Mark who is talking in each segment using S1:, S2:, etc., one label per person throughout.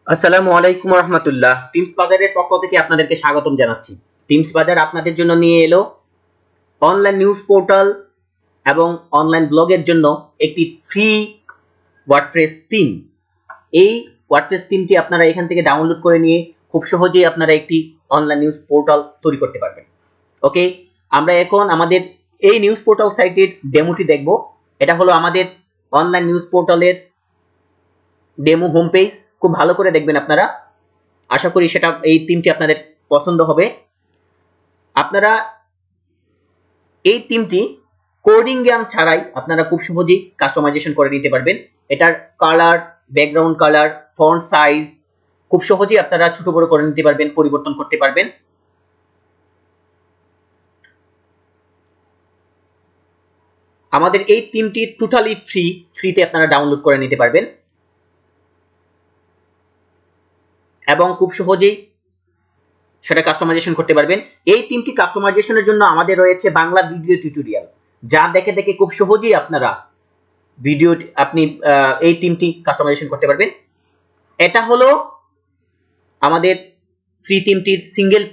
S1: আসসালামু আলাইকুম রহমতুল্লাহ। টিমস বাজারের পক্ষ থেকে আপনাদেরকে স্বাগতম জানাচ্ছি। টিমস বাজার আপনাদের জন্য নিয়ে এলো অনলাইন নিউজ পোর্টাল এবং অনলাইন ব্লগের জন্য একটি ফ্রি ওয়ার্ডপ্রেস থিম। এই ওয়ার্ডপ্রেস থিমটি আপনারা এখান থেকে ডাউনলোড করে নিয়ে খুব সহজেই আপনারা একটি অনলাইন নিউজ পোর্টাল তৈরি করতে পারবেন। ওকে, আমরা এখন আমাদের এই নিউজ পোর্টাল সাইটের ডেমোটি দেখব। এটা হলো আমাদের অনলাইন নিউজ পোর্টালের ডেমো হোম পেজ। খুব ভালো করে দেখবেন আপনারা, আশা করি সেটা এই থিমটি আপনাদের পছন্দ হবে। আপনারা এই থিমটি কোডিং জ্ঞান ছাড়াই আপনারা খুব সহজেই কাস্টমাইজেশন করে নিতে পারবেন। এটার colour, background colour, font size খুব সহজেই আপনারা ছোট বড় করে নিতে পারবেন, পরিবর্তন করতে পারবেন। আমাদের এই থিমটি টোটালি ফ্রিতে আপনারা ডাউনলোড করে নিতে পারবেন এবং খুব সহজেই সেটা কাস্টমাইজেশন করতে পারবেন। এই থিমটি কাস্টমাইজেশনের জন্য আমাদের রয়েছে বাংলা ভিডিও টিউটোরিয়াল, যা দেখে দেখে খুব সহজেই আপনারা এই থিমটি কাস্টমাইজেশন করতে পারবেন। এটা হলো আমাদের ফ্রি থিমটির সিঙ্গেল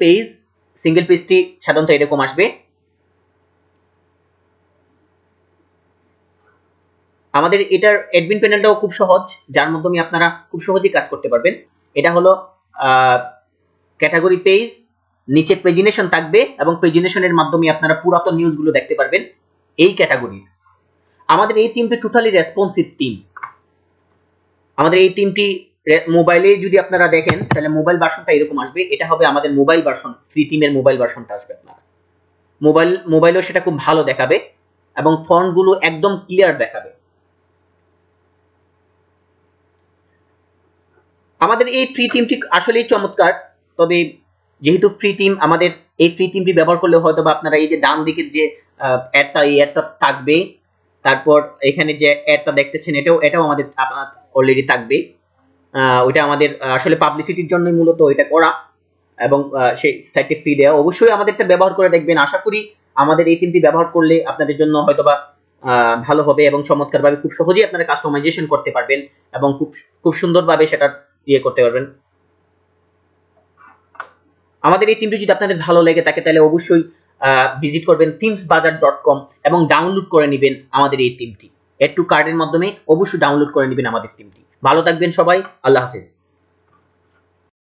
S1: পেজটি সাধারণত এরকম আসবে। আমাদের এটার অ্যাডমিন প্যানেলটাও খুব সহজ, যার মাধ্যমে আপনারা খুব সহজেই কাজ করতে পারবেন। এটা হলো ক্যাটাগরি পেজ, নিচে পেজিনেশন থাকবে এবং পেজিনেশনের মাধ্যমে আপনারা পুরাতন নিউজগুলো দেখতে পারবেন এই ক্যাটাগরির। আমাদের এই থিমটি টোটালি রেসপন্সিভ থিম। আমাদের এই থিমটি মোবাইলে যদি আপনারা দেখেন তাহলে মোবাইল ভার্সনটা এরকম আসবে। এটা হবে আমাদের মোবাইল ভার্সন, ফ্রি থিমের মোবাইল ভার্সনটা আসবে আপনারা। মোবাইলেও সেটা খুব ভালো দেখাবে এবং ফন্টগুলো একদম ক্লিয়ার দেখাবে। আমাদের এই ফ্রি থিমটি আসলেই চমৎকার, তবে যেহেতু ফ্রি থিম, আমাদের এই ফ্রি থিমটি ব্যবহার করলে হয়তো বা আপনারা এই যে ডান দিকের যে অ্যাডটা থাকবে, তারপর এখানে যে অ্যাডটা দেখতেছেন এটাও আমাদের অলরেডি থাকবে। ওইটা আমাদের আসলে পাবলিসিটির জন্যই মূলত এটা করা এবং সেই সাইটে ফ্রি দেওয়া। অবশ্যই আমাদেরটা ব্যবহার করে দেখবেন। আশা করি আমাদের এই থিমটি ব্যবহার করলে আপনাদের জন্য হয়তোবা ভালো হবে এবং চমৎকারভাবে খুব সহজেই আপনারা কাস্টমাইজেশন করতে পারবেন এবং খুব সুন্দরভাবে সেটা করতে পারবেন। আমাদের এই থিমটি যদি আপনাদের ভালো লেগে থাকে তাহলে অবশ্যই ভিজিট করবেন themesbazaar.com এবং ডাউনলোড করে নেবেন আমাদের এই থিমটি। এড টু কার্টের মাধ্যমে অবশ্যই ডাউনলোড করে নেবেন আমাদের থিমটি। ভালো থাকবেন সবাই, আল্লাহ হাফেজ।